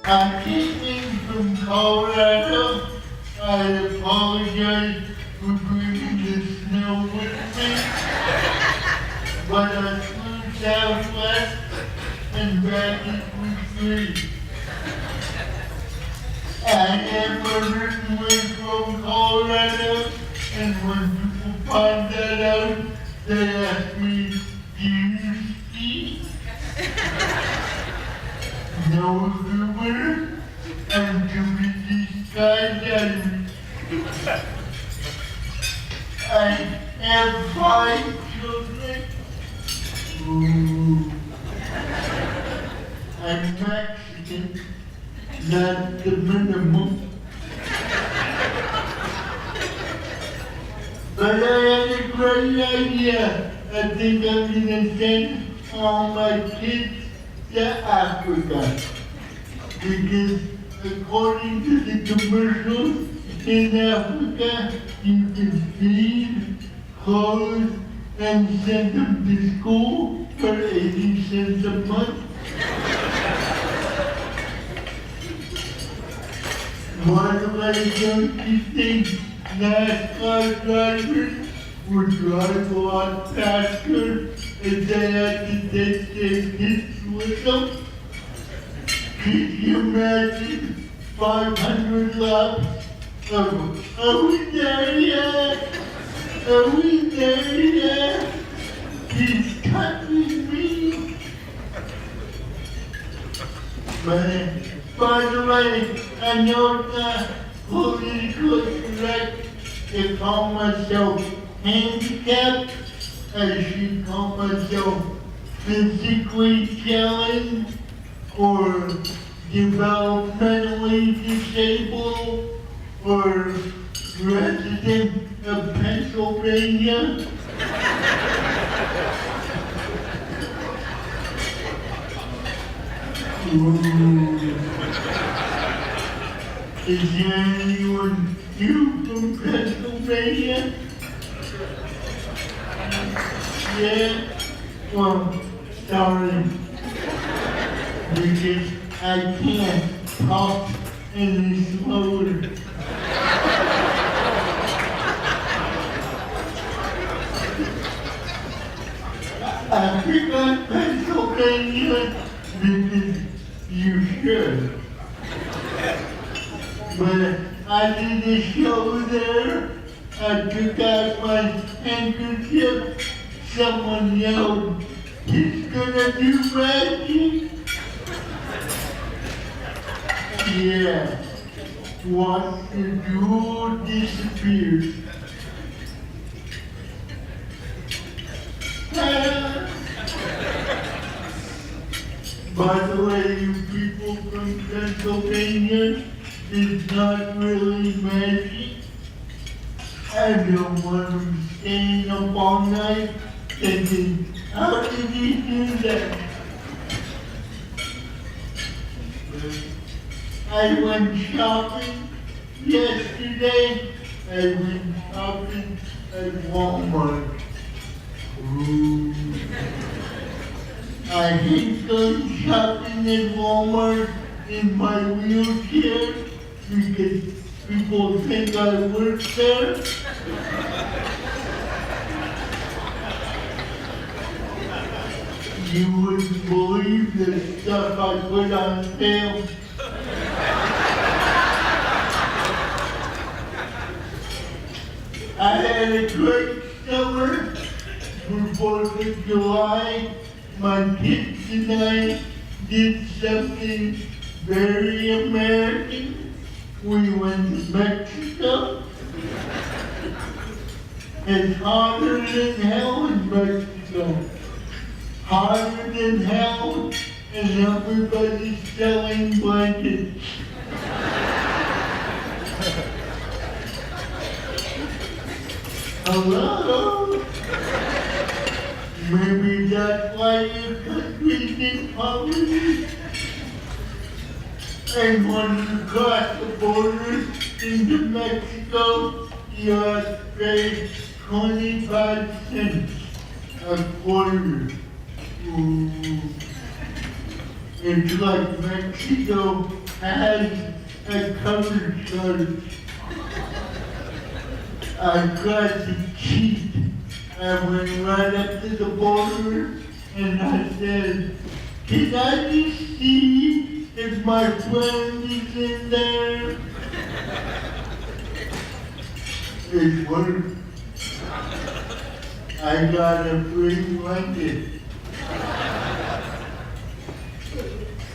I came in from Colorado. I apologize for bringing the snow with me, but I flew southwest and back it was free. I am originally from Colorado, and when people find that out, they ask me, do you ski? No humor, and to be skydiving. I have 5 children. Ooh. I'm Mexican, not the minimum. But I had a great idea. I think I'm gonna send all my kids to Africa. Because according to the commercials, in Africa, you can feed, clothe, and send them to school for 80 cents a month. Why don't you think NASCAR drivers would drive a lot faster if they had to take their kids with them? Could you imagine 500 laps of, are we there yet? Are we there yet? He's touching me. But, by the way, I know it's not politically correct to call myself handicapped. I should call myself physically challenged or developmentally disabled or resident of Pennsylvania. Ooh. Is there anyone new from Pennsylvania? Yeah? Well, sorry. Because I can't talk any slower. I pick on Pennsylvania because you should. But I did a show there. I took out my handkerchief. Someone yelled, "He's gonna do magic." Yeah. Watch the jewel disappear. By the way, you people from Pennsylvania, it's not really magic. I don't want them staying up all night thinking, how did he do that? I went shopping yesterday. I went shopping at Walmart. Ooh. I hate going shopping at Walmart in my wheelchair because people think I work there. You wouldn't believe the stuff I put on sale. I had a great summer. For 4th of July, my kids and I did something very American. We went to Mexico. It's hotter than hell in Mexico. Hotter than hell, and everybody's selling blankets. Hello? Maybe that's why your country's in poverty. And when you cross the border into Mexico, you have to pay 25 cents a quarter. Ooh. It's like Mexico had a cover charge. I tried to cheat. I went right up to the border and I said, "Can I just see if my friend is in there?" It worked. I got a free blanket.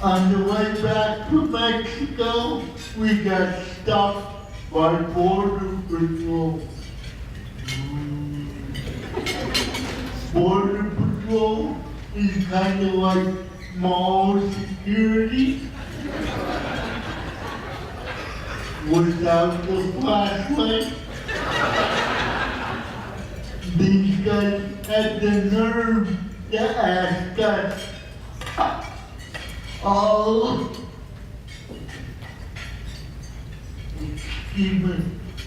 On the way back from Mexico, we got stopped by Border Patrol. Border Patrol is kind of like mall security without the flashlight. These guys had the nerve to ask us, all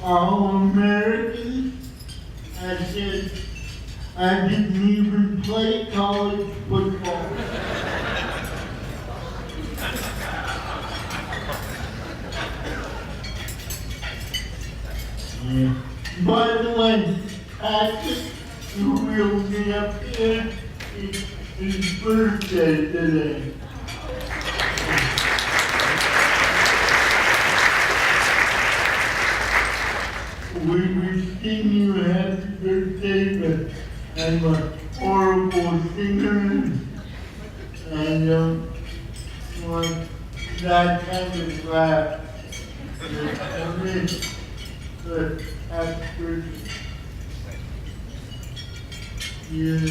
Americans. I said, I didn't even play college football. Yeah. By the way, Patrick, who will be up here, it's his birthday today. We sing you happy birthday, but I'm a horrible singer, and like that kind of rap. But happy birthday. Yeah.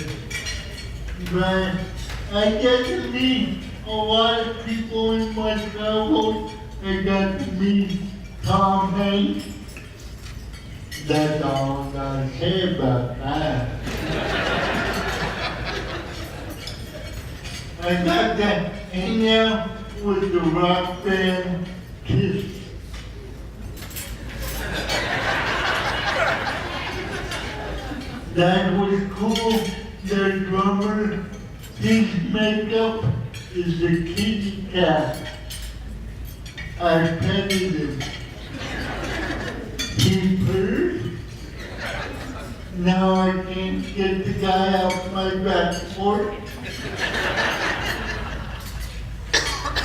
But I get to meet a lot of people in my travels. I got to meet Tom Hanks. That's all I gotta say about that. I got to hang out with the rock band Kiss. That was cool. Their drummer, his makeup is a kitty cat. I petted him. He purred. Now I can't get the guy off my back porch.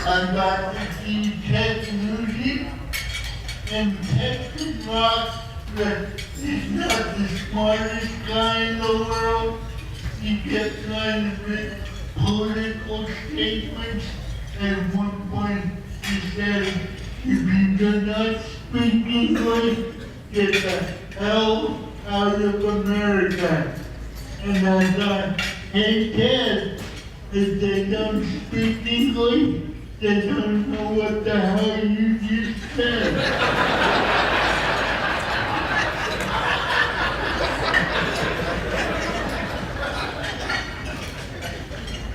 I got to see Ted music, and Texas Rock is not the smartest guy in the world. He kept trying to make political statements. At one point he said, "If you do not speak English, get the hell out of America." And I thought, hey Ted, if they don't speak English, they don't know what the hell you just said.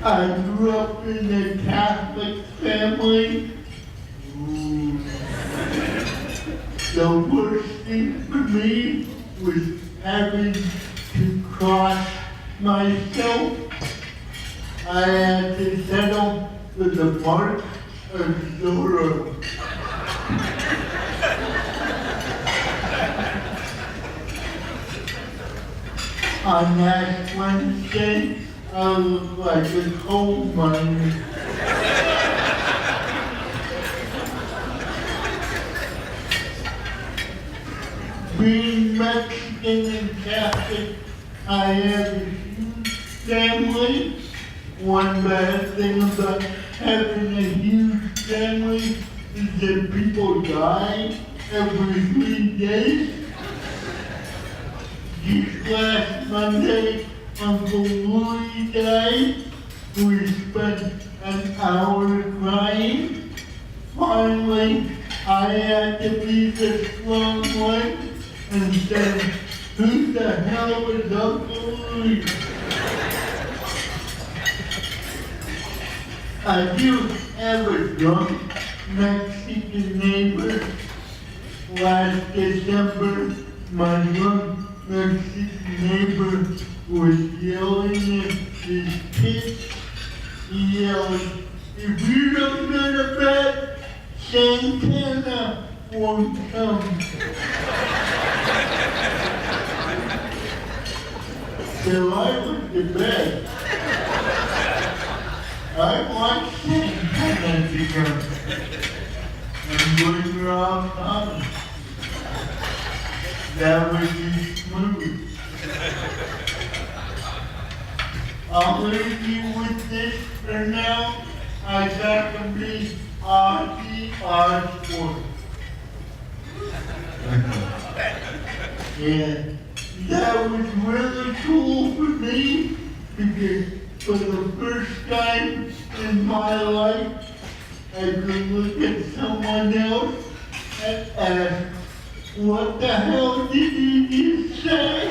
I grew up in a Catholic family. The worst thing for me was having to cross myself. I had to settle for the mark of Zorro. On that Wednesday, I looked like a coal miner. Being Mexican and Catholic, I have a huge family. One bad thing about having a huge family is that people die every 3 days. Just last Monday, Uncle Louie died. We spent an hour crying. Finally, I had to be the strong one and said, "Who the hell is Uncle Louie?" I do have a drunk Mexican neighbor. Last December, my drunk Mexican neighbor was yelling at his kids. He yelled, "If you don't go to bed, say So I went to bed. I watched it and ago. I'm going around town. That was his movie. I'll leave you with this for now. I got to be ADA Spokesperson. Yeah, that was really cool for me because for the first time in my life, I could look at someone else and ask, what the hell did you just say?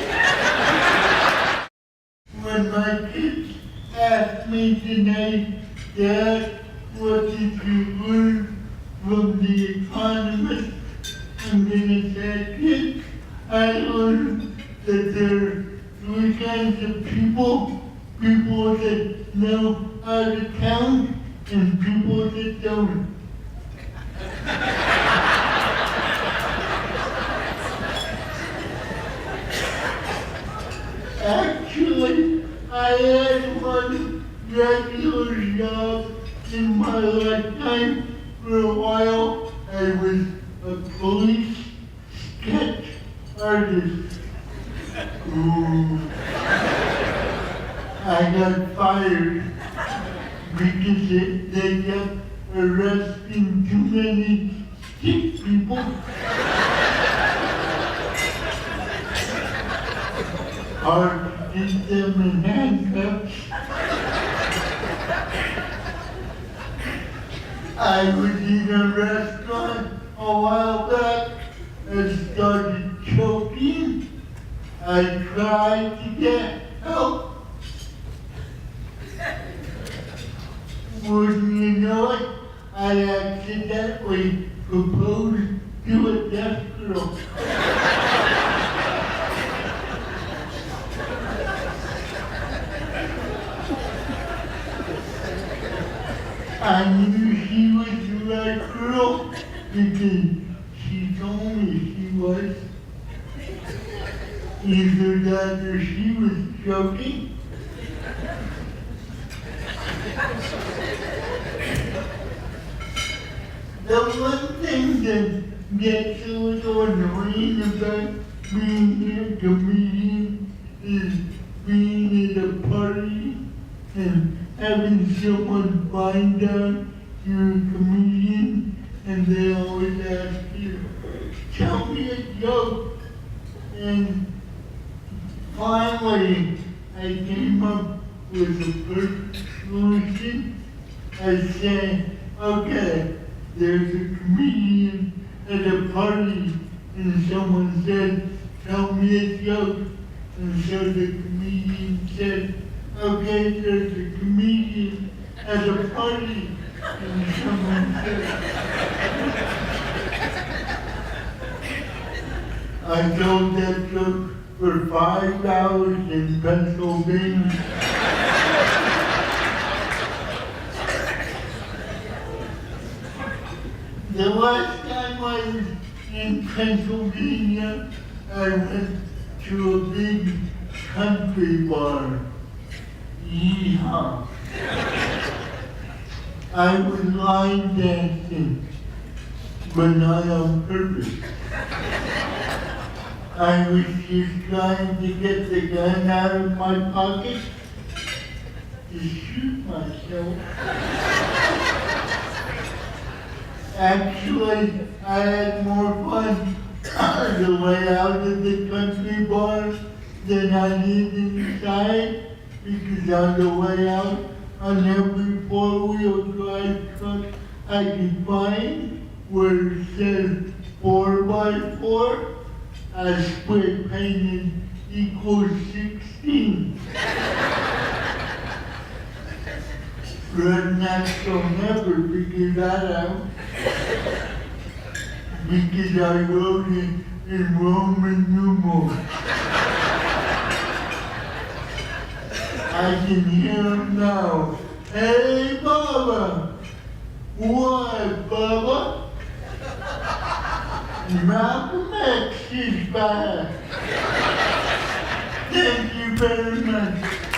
When my kids asked me tonight, Dad, what did you learn from The Economist? I'm gonna say, kids, I learned that there are three kinds of people that know how to count and people that don't. Actually, I had one regular job in my lifetime. For a while, I was a police sketch artist. Ooh. I got fired because they kept arresting too many sick people. Hard to keep them in handcuffs. I was in a restaurant a while back and started choking. I tried to get help. Wouldn't you know it, I accidentally proposed to a deaf girl. I knew she was the right girl because she told me she was. Either that or she was joking. The one thing that gets a little annoying about being a comedian is being at a party and having someone find out you're a comedian and they always ask you, tell me a joke. And finally, I came up with a perfect solution. I said, okay, there's a comedian at a party and someone said, tell me a joke. And so the comedian said, okay, there's a comedian at a party. And someone said, I told that joke for 5 hours in Pennsylvania. The last time I was in Pennsylvania, I went to a big country bar. Yeehaw. I was line dancing, but not on purpose. I was just trying to get the gun out of my pocket to shoot myself. Actually, I had more fun on the way out of the country bar than I did inside, because on the way out, on every four-wheel drive truck I could find where it says 4x4, I spray painted equals 16. Rednecks will never figure that out. Because I wrote it in Roman numerals. I can hear him now. Hey, Bubba! What, Bubba? Malcolm X is back. Thank you very much.